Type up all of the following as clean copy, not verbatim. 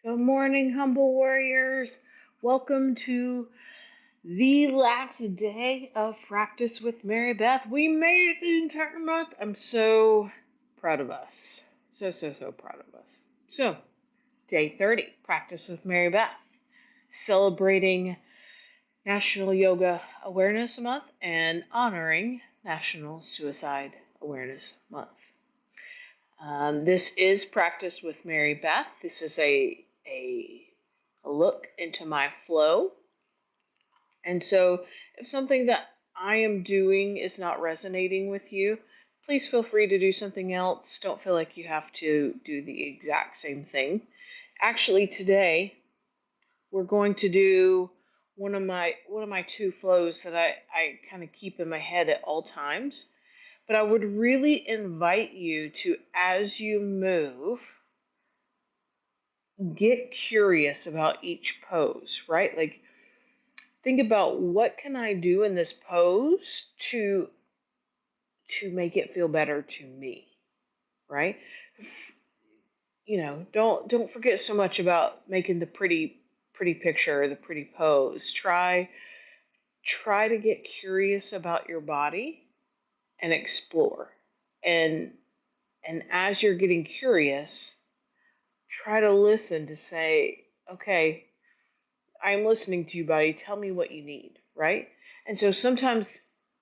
Good morning, humble warriors. Welcome to the last day of practice with Mary Beth. We made it the entire month. I'm so proud of us. So proud of us. So, day 30, practice with Mary Beth, celebrating National Yoga Awareness Month and honoring National Suicide Awareness Month. This is Practice with Mary Beth. This is a look into my flow. And so, if something that I am doing is not resonating with you, please feel free to do something else. Don't feel like you have to do the exact same thing. Actually, today we're going to do one of my two flows that I kind of keep in my head at all times. But I would really invite you to, as you move, get curious about each pose, right? Like think about what can I do in this pose to to make it feel better to me, right? Don't forget so much about making the pretty picture, the pretty pose. Try to get curious about your body and explore. And and as you're getting curious, try to listen to say, okay, I'm listening to you, body. Tell me what you need, right? And so sometimes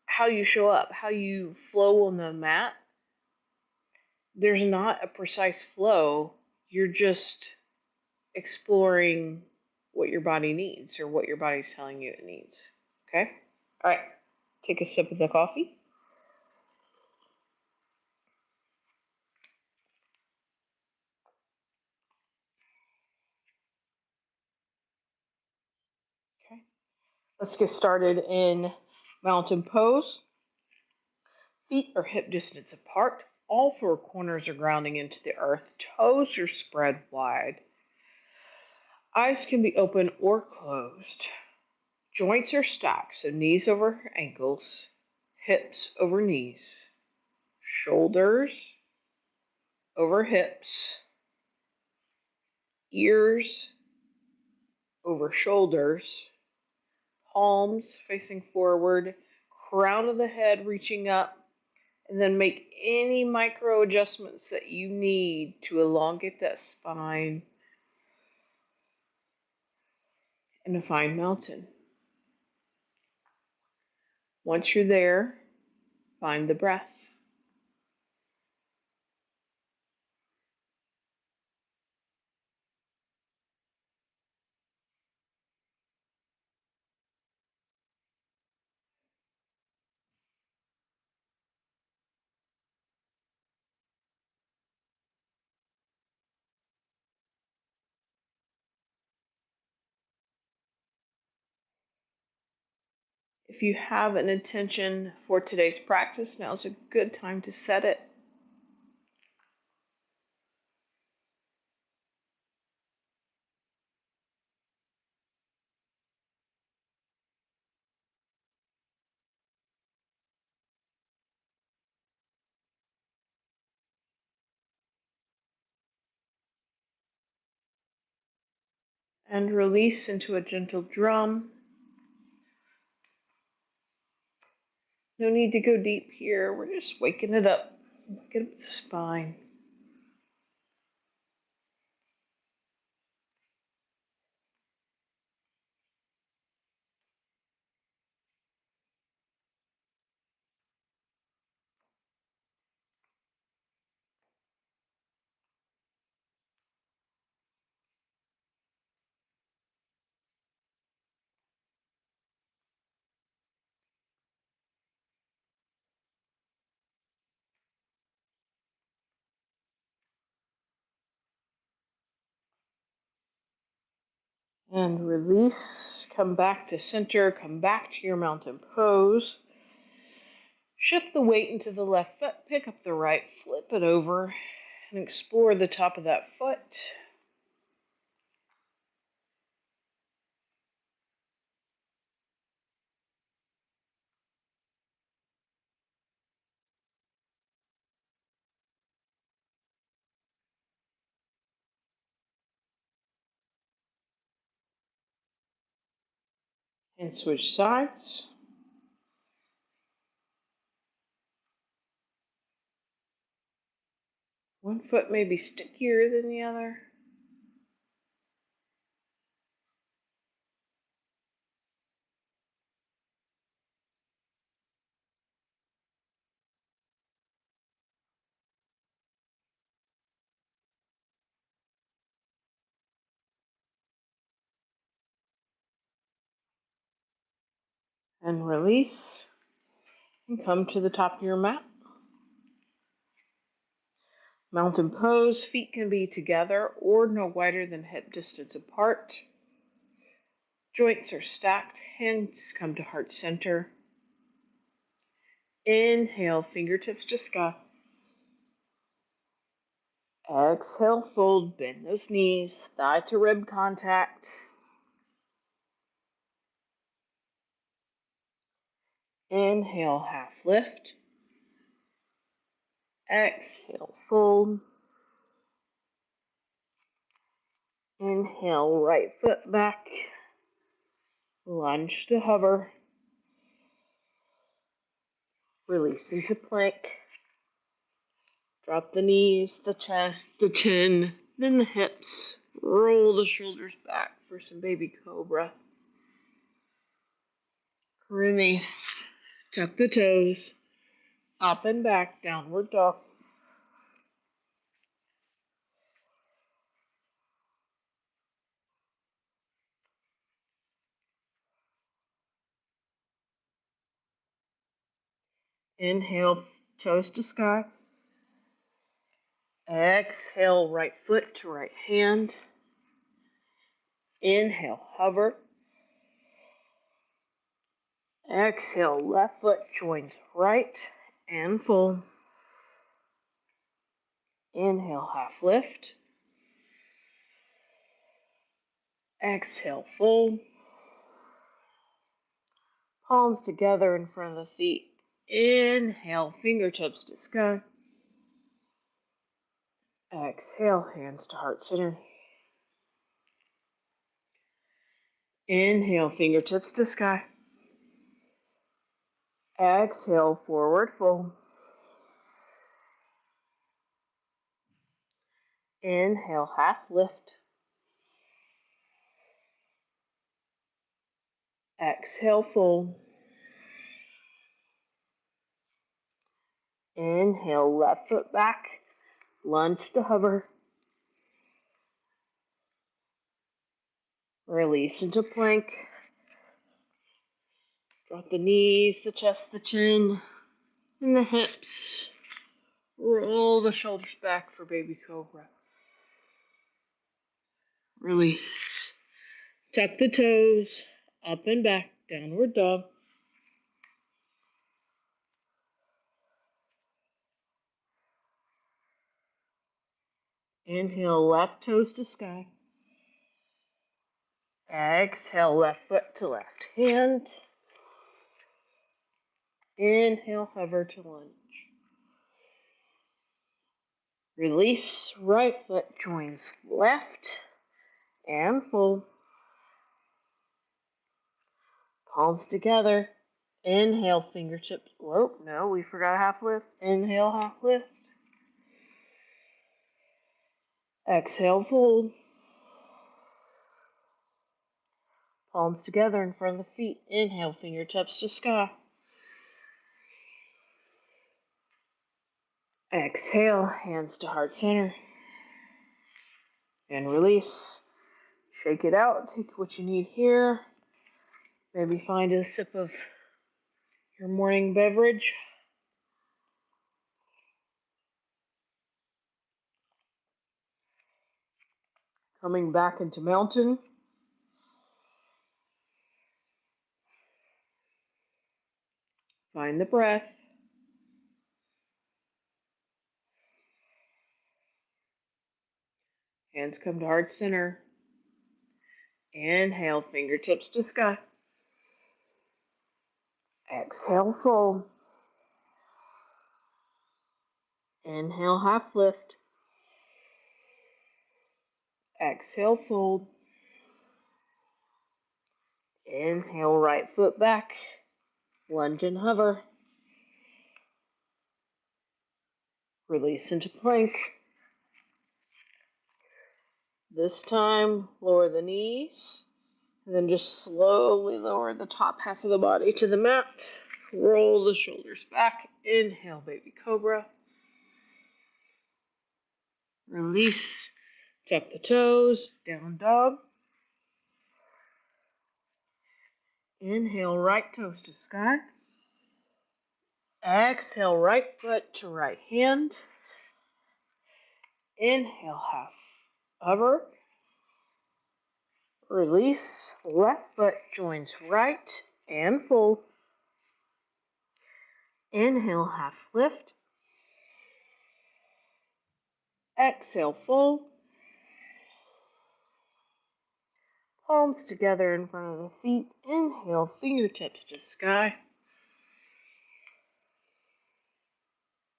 how you show up, how you flow on the mat, there's not a precise flow. You're just exploring what your body needs or what your body's telling you it needs. Okay? All right. Take a sip of the coffee. Okay. Let's get started in mountain pose. Feet are hip distance apart. All four corners are grounding into the earth. Toes are spread wide. Eyes can be open or closed. Joints are stacked, so knees over ankles, hips over knees, shoulders over hips, ears over shoulders, palms facing forward, crown of the head reaching up, and then make any micro adjustments that you need to elongate that spine and to find mountain. Once you're there, find the breath. If you have an intention for today's practice, now's a good time to set it. And release into a gentle drum. No need to go deep here. We're just waking it up. Get up the spine. And release. Come back to center. Come back to your mountain pose. Shift the weight into the left foot. Pick up the right. Flip it over. And explore the top of that foot. And switch sides. One foot may be stickier than the other. And release. And come to the top of your mat. Mountain pose. Feet can be together or no wider than hip distance apart. Joints are stacked. Hands come to heart center. Inhale, fingertips to sky. Exhale, fold, bend those knees, thigh to rib contact. Inhale, half lift. Exhale, fold. Inhale, right foot back. Lunge to hover. Release into plank. Drop the knees, the chest, the chin, then the hips. Roll the shoulders back for some baby cobra. Release. Tuck the toes. Up and back, downward dog. Inhale, toes to sky. Exhale, right foot to right hand. Inhale, hover. Exhale, left foot joins right and full. Inhale, half lift. Exhale, fold. Palms together in front of the feet. Inhale, fingertips to sky. Exhale, hands to heart center. Inhale, fingertips to sky. Exhale, forward fold. Inhale, half lift. Exhale, fold. Inhale, left foot back. Lunge to hover. Release into plank. Drop the knees, the chest, the chin, and the hips. Roll the shoulders back for baby cobra. Release. Tuck the toes. Up and back. Downward dog. Inhale, left toes to sky. Exhale, left foot to left hand. Inhale, hover to lunge. Release, right foot joins left and fold. Palms together. Inhale, fingertips. Whoa, no, we forgot half lift. Inhale, half lift. Exhale, fold. Palms together in front of the feet. Inhale, fingertips to sky. Exhale, hands to heart center. And release. Shake it out. Take what you need here. Maybe find a sip of your morning beverage. Coming back into mountain. Find the breath. Hands come to heart center. Inhale, fingertips to sky. Exhale, fold. Inhale, half lift. Exhale, fold. Inhale, right foot back. Lunge and hover. Release into plank. This time, lower the knees. And then just slowly lower the top half of the body to the mat. Roll the shoulders back. Inhale, baby cobra. Release. Tuck the toes. Down dog. Inhale, right toes to sky. Exhale, right foot to right hand. Inhale, half hover. Release. Left foot joins right and fold. Inhale, half lift. Exhale, fold. Palms together in front of the feet. Inhale, fingertips to sky.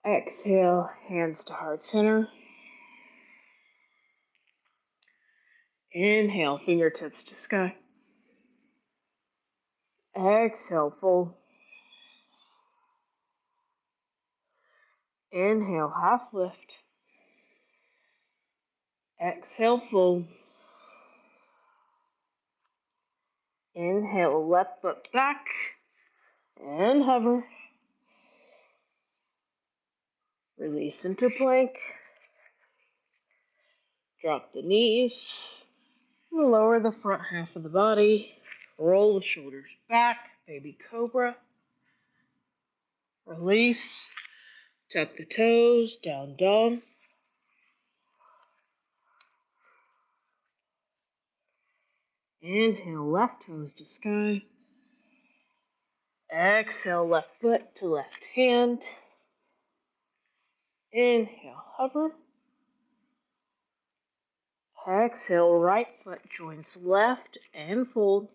Exhale, hands to heart center. Inhale, fingertips to sky. Exhale, fold. Inhale, half lift. Exhale, fold. Inhale, left foot back and hover. Release into plank. Drop the knees. Lower the front half of the body. Roll the shoulders back. Baby cobra. Release. Tuck the toes. Down dog. Inhale, left toes to sky. Exhale, left foot to left hand. Inhale, hover. Exhale, right foot joins left and fold.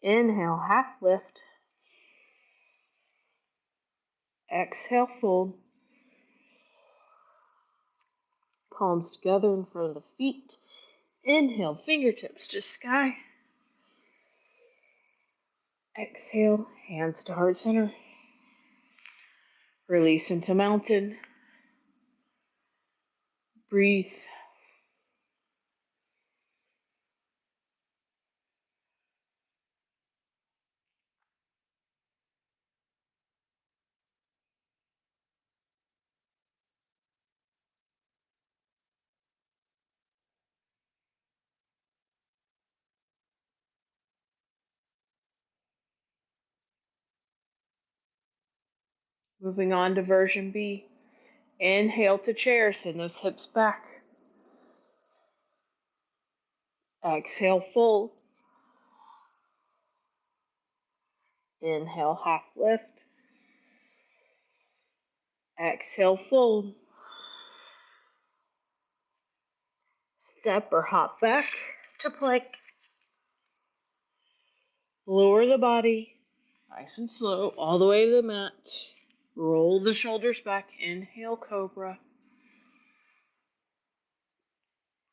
Inhale, half lift. Exhale, fold. Palms together in front of the feet. Inhale, fingertips to sky. Exhale, hands to heart center. Release into mountain. Breathe. Moving on to version B. Inhale to chair, send those hips back. Exhale, fold. Inhale, half lift. Exhale, fold. Step or hop back to plank. Lower the body, nice and slow, all the way to the mat. Roll the shoulders back. Inhale, cobra.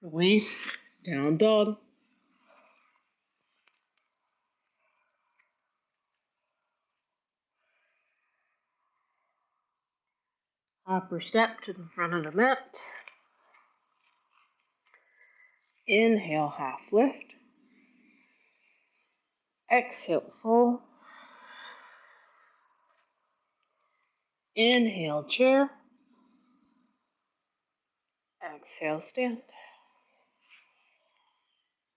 Release, down dog. Upper step to the front of the mat. Inhale, half lift. Exhale, fold. Inhale, chair. Exhale, stand.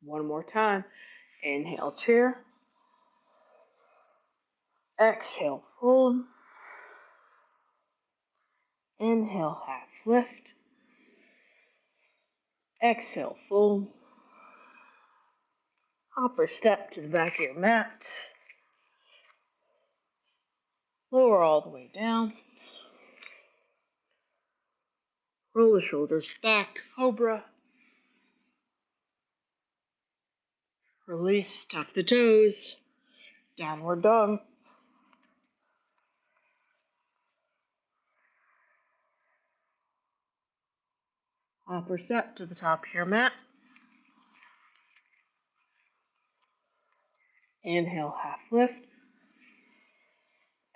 One more time. Inhale, chair. Exhale, fold. Inhale, half lift. Exhale, fold. Upper step to the back of your mat. Lower all the way down. Roll the shoulders back, cobra. Release, tuck the toes. Downward dog. Upper step to the top of your mat. Inhale, half lift.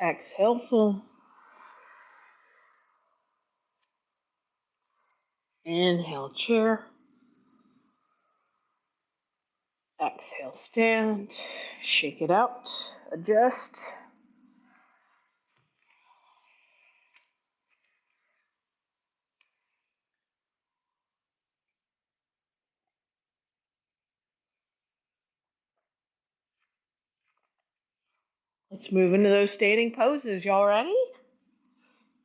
Exhale, full. Inhale, chair. Exhale, stand. Shake it out. Adjust. Let's move into those standing poses. Y'all ready?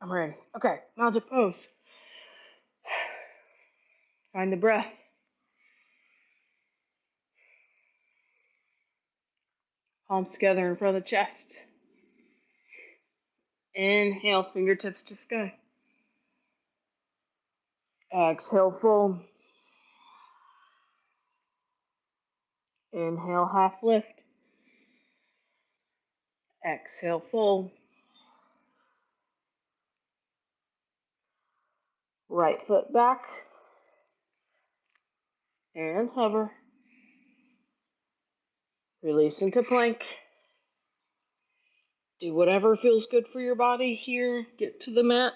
I'm ready. Okay, mounted pose. Find the breath. Palms together in front of the chest. Inhale, fingertips to sky. Exhale, fold. Inhale, half lift. Exhale, fold. Right foot back. And hover. Release into plank. Do whatever feels good for your body here. Get to the mat.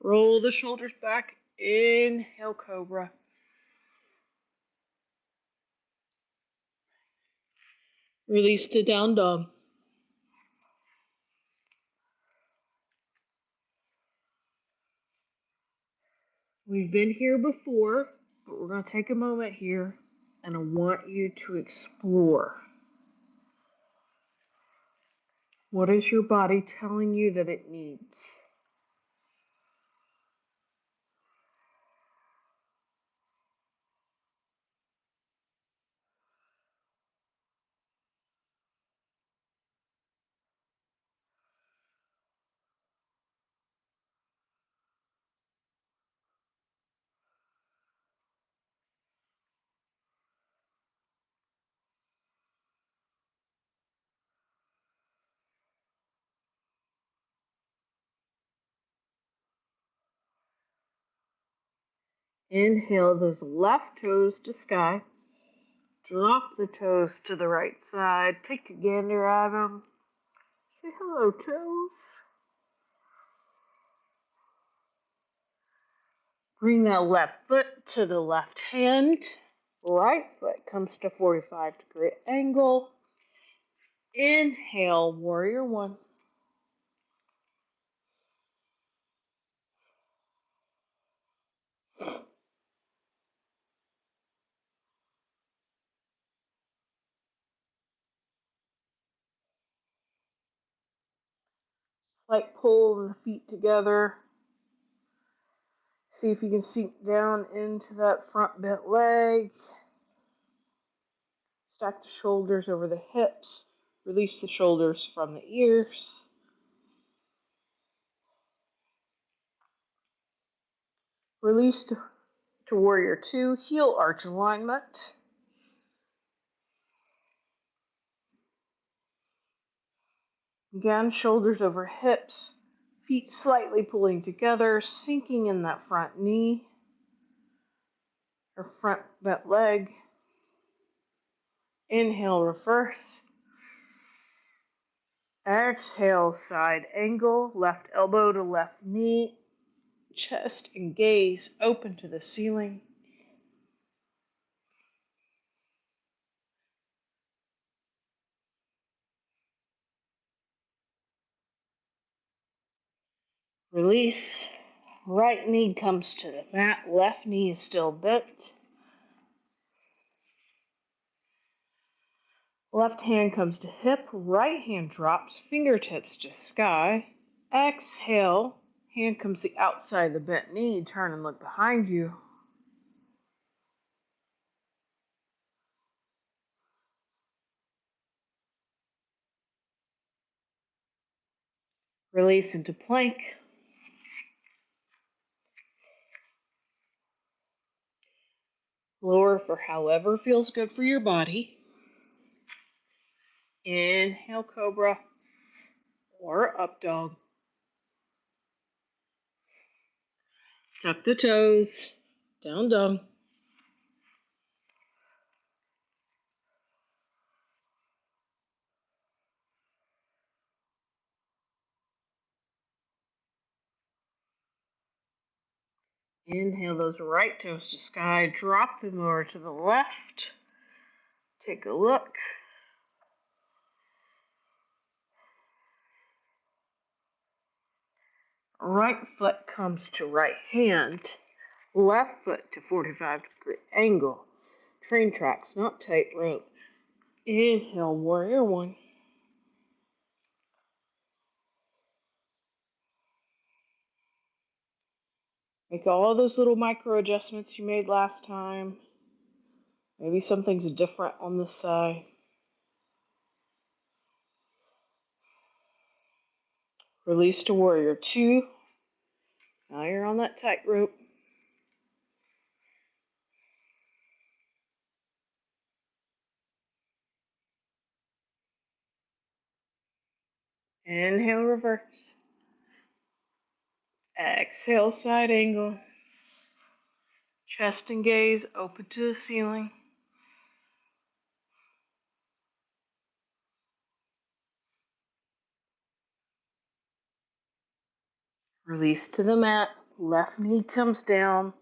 Roll the shoulders back. Inhale, cobra. Release to down dog. We've been here before, but we're going to take a moment here and I want you to explore. What is your body telling you that it needs? Inhale those left toes to sky. Drop the toes to the right side. Take a gander at them. Say hello, toes. Bring that left foot to the left hand. Right foot comes to 45-degree angle. Inhale, warrior one. Slight pull of the feet together. See if you can sink down into that front bent leg. Stack the shoulders over the hips. Release the shoulders from the ears. Release to warrior two. Heel arch alignment. Again, shoulders over hips. Feet slightly pulling together, sinking in that front knee or front bent leg. Inhale, reverse. Exhale, side angle, left elbow to left knee, chest and gaze open to the ceiling. Release. Right knee comes to the mat, left knee is still bent. Left hand comes to hip, right hand drops, fingertips to sky. Exhale, hand comes to the outside of the bent knee, turn and look behind you. Release into plank. Lower for however feels good for your body. Inhale, cobra or up dog. Tuck the toes, down dog. Inhale those right toes to sky. Drop them over to the left. Take a look. Right foot comes to right hand. Left foot to 45-degree angle. Train tracks, not tightrope. Inhale, warrior one. Make all those little micro adjustments you made last time. Maybe something's different on this side. Release to warrior two. Now you're on that tightrope. Inhale, reverse. Exhale, side angle. Chest and gaze open to the ceiling. Release to the mat. Left knee comes down.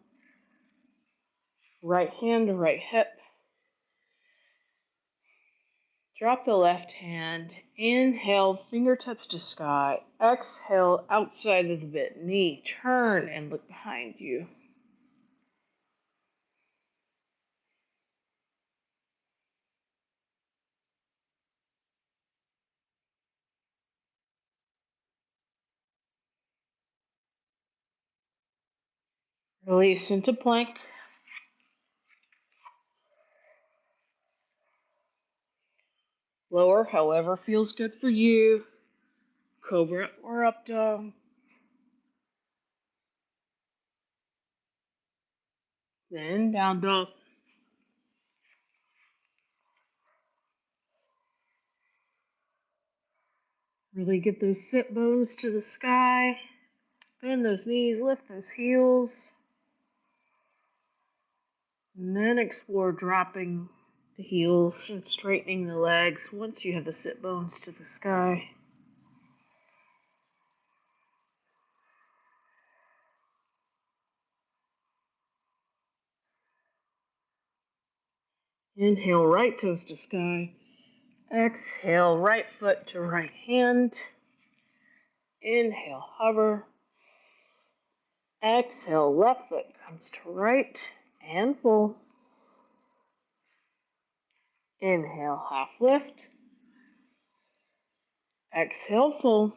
Right hand to right hip. Drop the left hand. Inhale, fingertips to sky. Exhale, outside of the bent knee. Turn and look behind you. Release into plank. Lower however feels good for you. Cobra or up dog. Then down dog. Really get those sit bones to the sky. Bend those knees, lift those heels. And then explore dropping the heels and straightening the legs once you have the sit bones to the sky. Inhale, right toes to sky. Exhale, right foot to right hand. Inhale, hover. Exhale, left foot comes to right and full. Inhale, half lift. Exhale, full.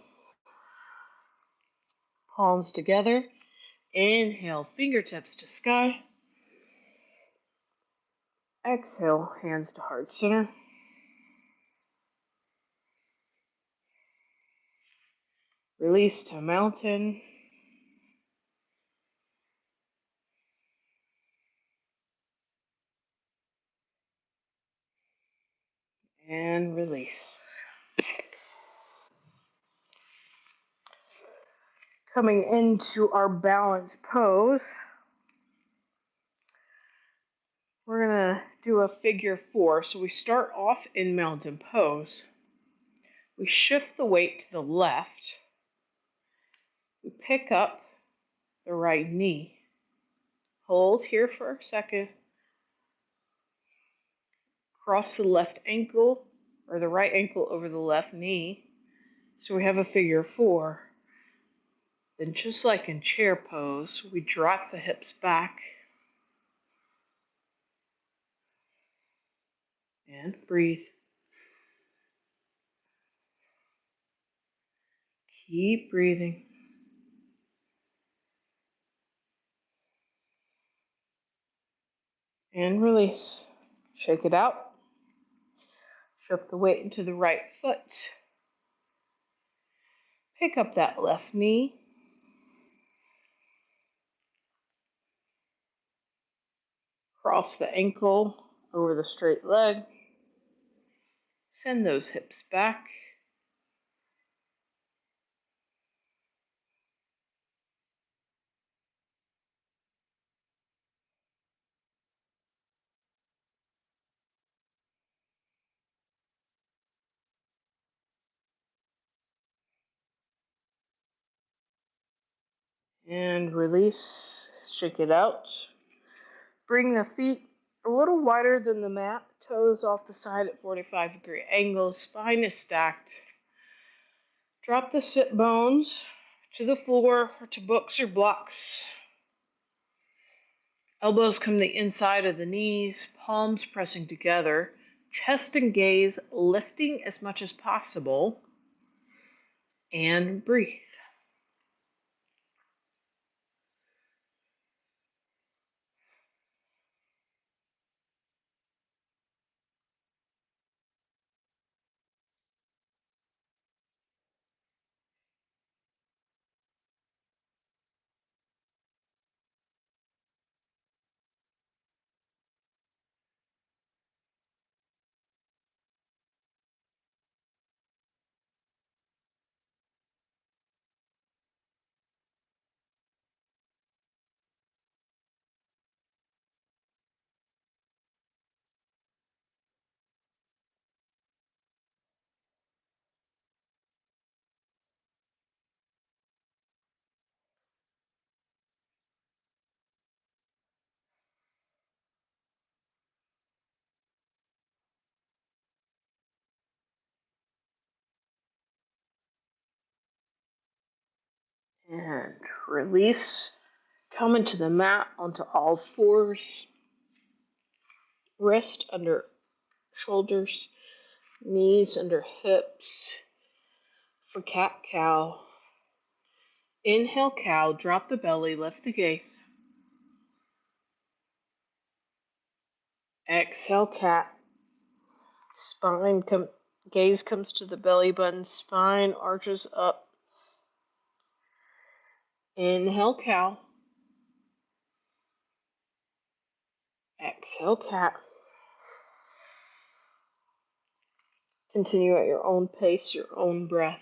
Palms together. Inhale, fingertips to sky. Exhale, hands to heart center. Release to mountain. And release. Coming into our balance pose, we're going to do a figure four. So we start off in mountain pose. We shift the weight to the left. We pick up the right knee. Hold here for a second. Cross the left ankle or the right ankle over the left knee. So we have a figure four. Then just like in chair pose, we drop the hips back and breathe. Keep breathing. And release. Shake it out. Shift the weight into the right foot. Pick up that left knee. Cross the ankle over the straight leg. Send those hips back. And release. Shake it out. Bring the feet a little wider than the mat, toes off the side at 45-degree angles, spine is stacked. Drop the sit bones to the floor or to books or blocks. Elbows come to the inside of the knees, palms pressing together, chest and gaze lifting as much as possible, and breathe. And release. Come into the mat onto all fours. Wrist under shoulders, knees under hips for cat cow. Inhale cow, drop the belly, lift the gaze. Exhale cat. Gaze comes to the belly button, spine arches up. Inhale cow. Exhale cat. Continue at your own pace, your own breath.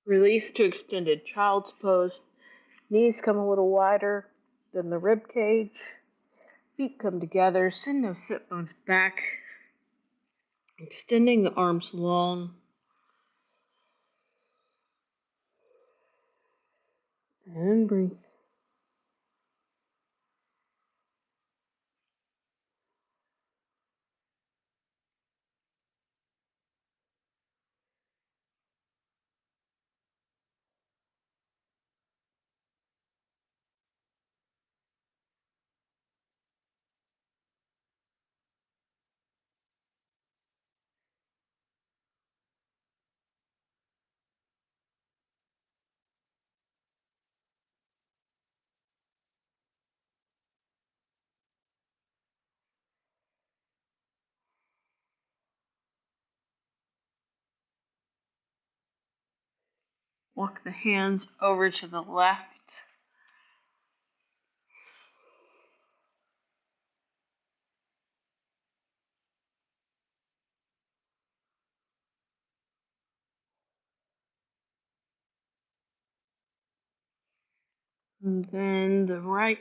Release to extended child's pose. Knees come a little wider than the rib cage. Feet come together. Send those sit bones back. Extending the arms long. And breathe. Walk the hands over to the left. And then the right.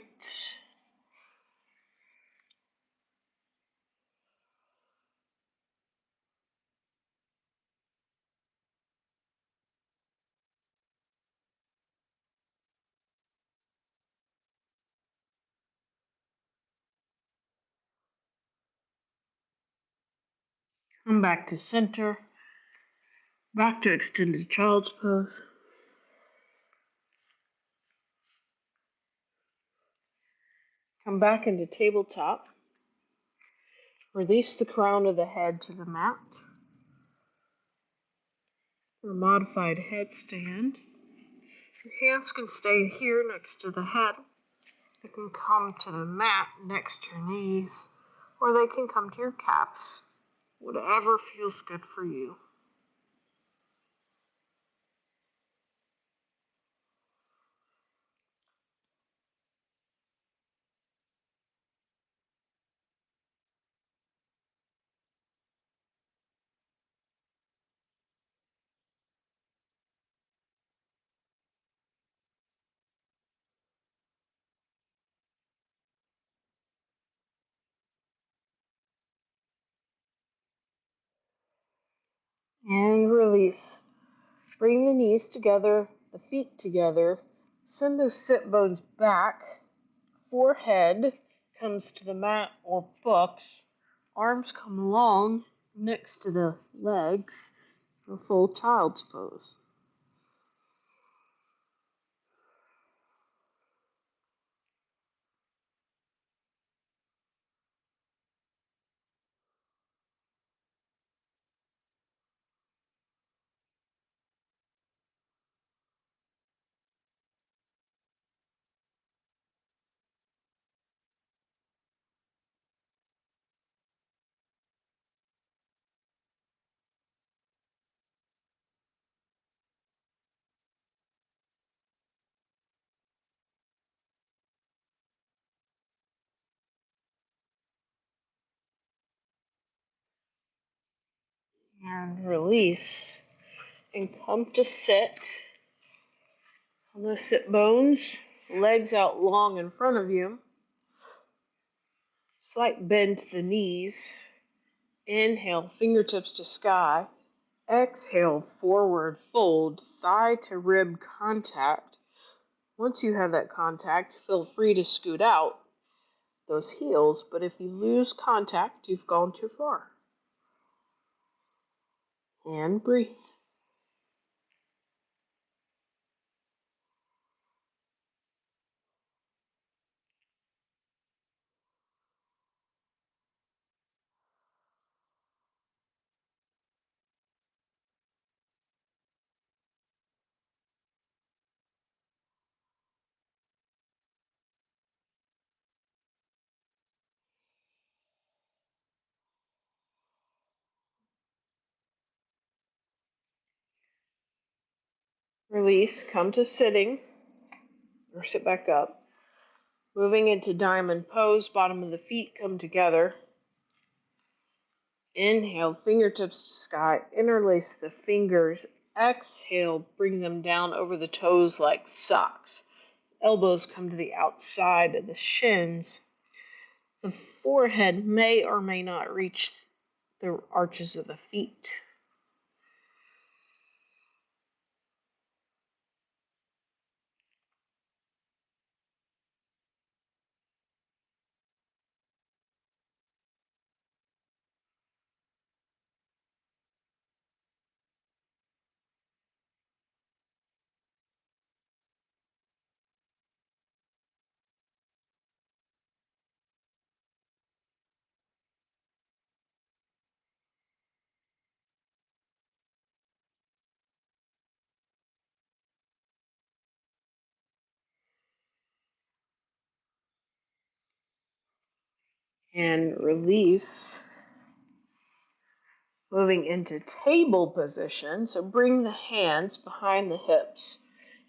Come back to center. Back to extended child's pose. Come back into tabletop. Release the crown of the head to the mat. For a modified headstand. Your hands can stay here next to the head. They can come to the mat next to your knees, or they can come to your calves. Whatever feels good for you. And release. Bring the knees together, the feet together. Send those sit bones back. Forehead comes to the mat or books. Arms come long next to the legs for full child's pose. And release. And come to sit on those sit bones. Legs out long in front of you. Slight bend to the knees. Inhale, fingertips to sky. Exhale, forward fold, thigh to rib contact. Once you have that contact, feel free to scoot out those heels, but if you lose contact, you've gone too far. And breathe. Release, come to sitting, or sit back up. Moving into diamond pose, bottom of the feet come together. Inhale, fingertips to sky, interlace the fingers. Exhale, bring them down over the toes like socks. Elbows come to the outside of the shins. The forehead may or may not reach the arches of the feet. And release. Moving into table position. So bring the hands behind the hips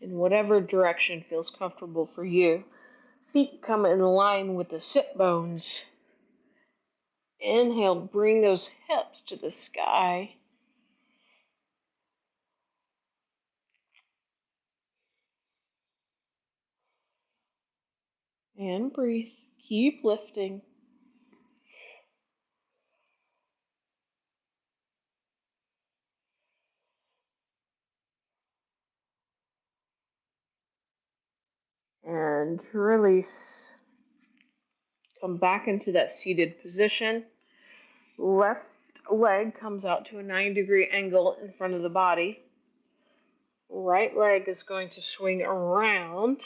in whatever direction feels comfortable for you. Feet come in line with the sit bones. Inhale, bring those hips to the sky. And breathe. Keep lifting. And release. Come back into that seated position. Left leg comes out to a 90-degree angle in front of the body. Right leg is going to swing around.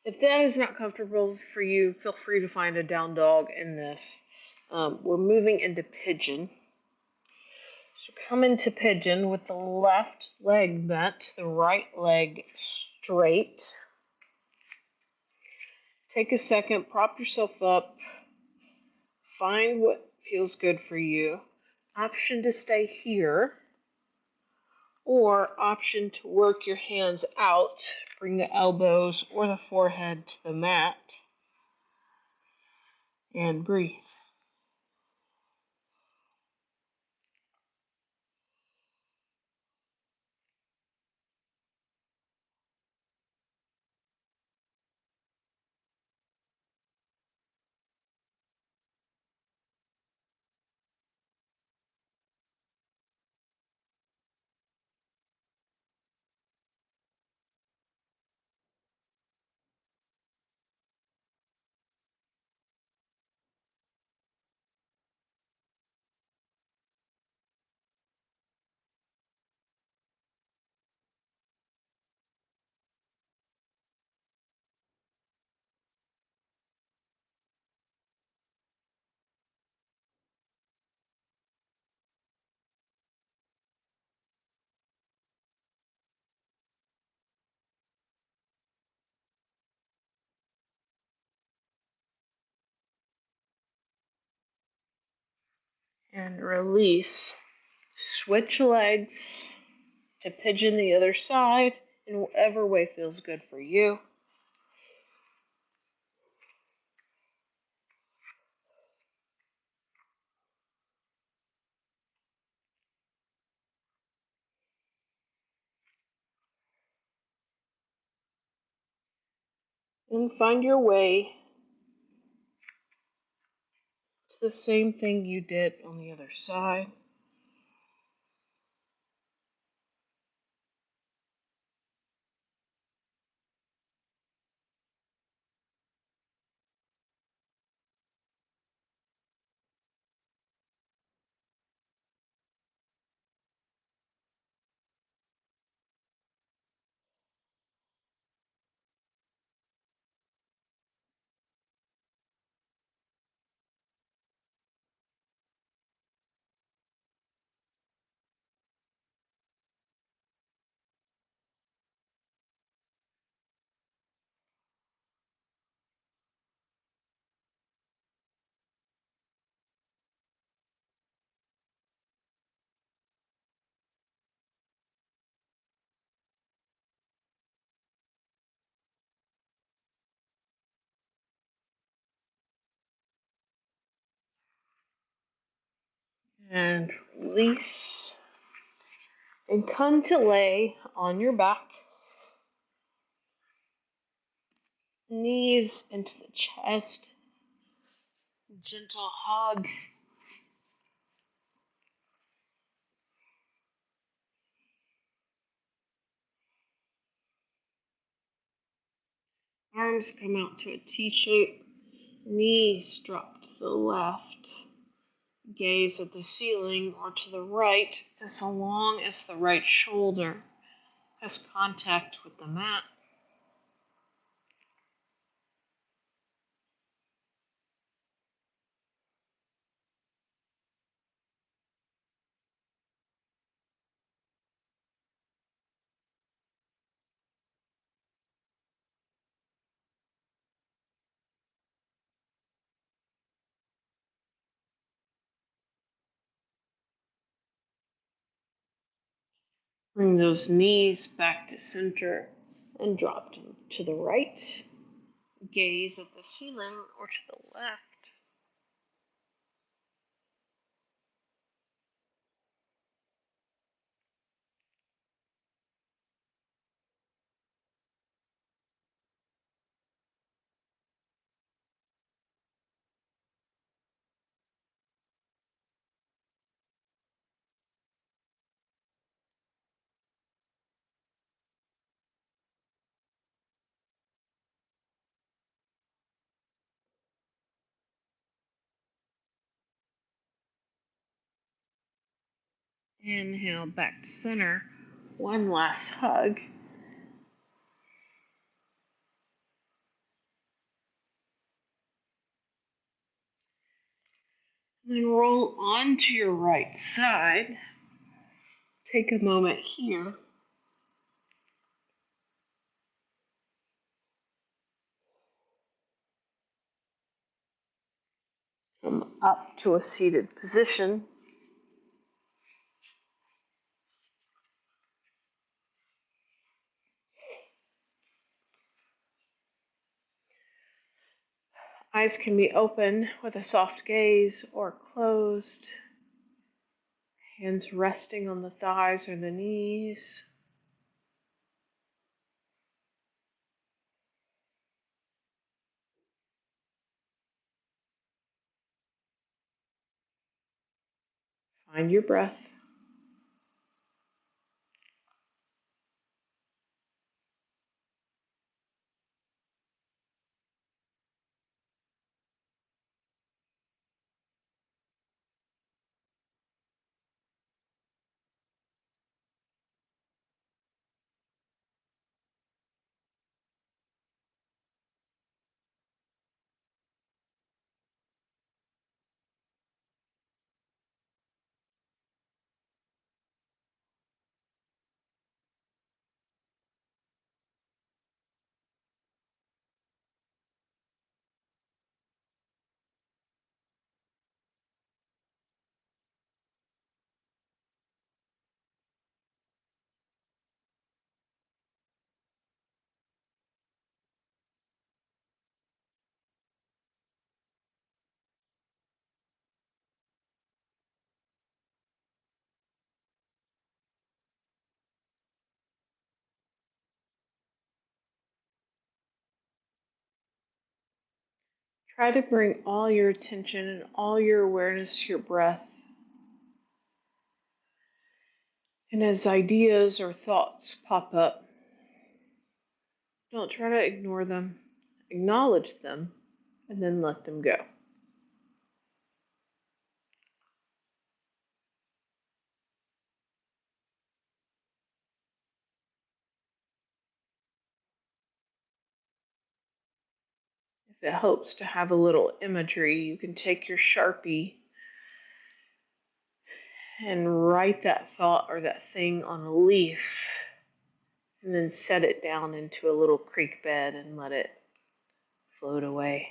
If that is not comfortable for you, feel free to find a down dog in this. We're moving into pigeon. So come into pigeon with the left leg bent, the right leg straight. Take a second, prop yourself up, find what feels good for you. Option to stay here, or option to work your hands out. Bring the elbows or the forehead to the mat and breathe. And release. Switch legs to pigeon the other side in whatever way feels good for you. And find your way to the same thing you did on the other side. And release. And come to lay on your back, knees into the chest, gentle hug. Arms come out to a T shape, knees drop to the left. Gaze at the ceiling or to the right as long as the right shoulder has contact with the mat. Bring those knees back to center and drop them to the right. Gaze at the ceiling or to the left. Inhale back to center. One last hug. Then roll onto your right side. Take a moment here. Come up to a seated position. Eyes can be open with a soft gaze or closed. Hands resting on the thighs or the knees. Find your breath. Try to bring all your attention and all your awareness to your breath. And as ideas or thoughts pop up, don't try to ignore them. Acknowledge them and then let them go. If it helps to have a little imagery, you can take your Sharpie and write that thought or that thing on a leaf and then set it down into a little creek bed and let it float away.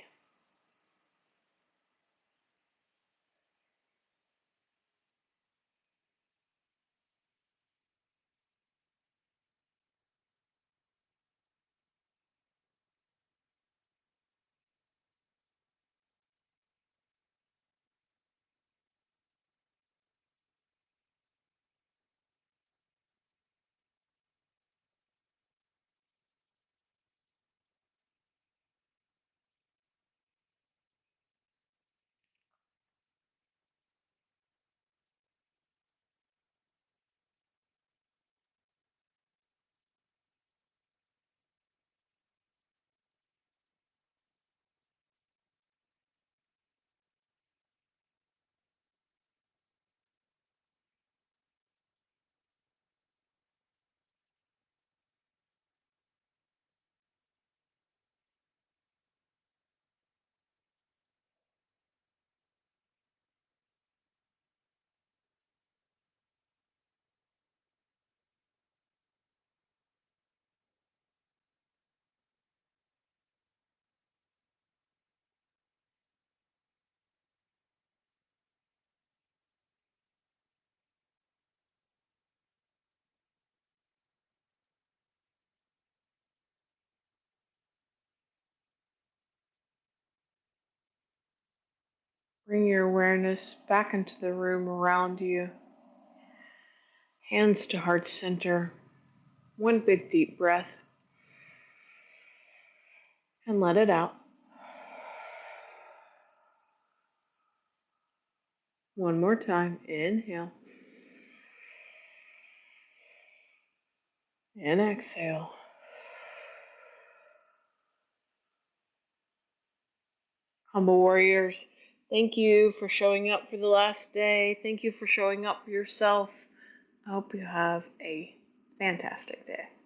Bring your awareness back into the room around you. Hands to heart center. One big deep breath. And let it out. One more time. Inhale. And exhale. Humble warriors, thank you for showing up for the last day. Thank you for showing up for yourself. I hope you have a fantastic day.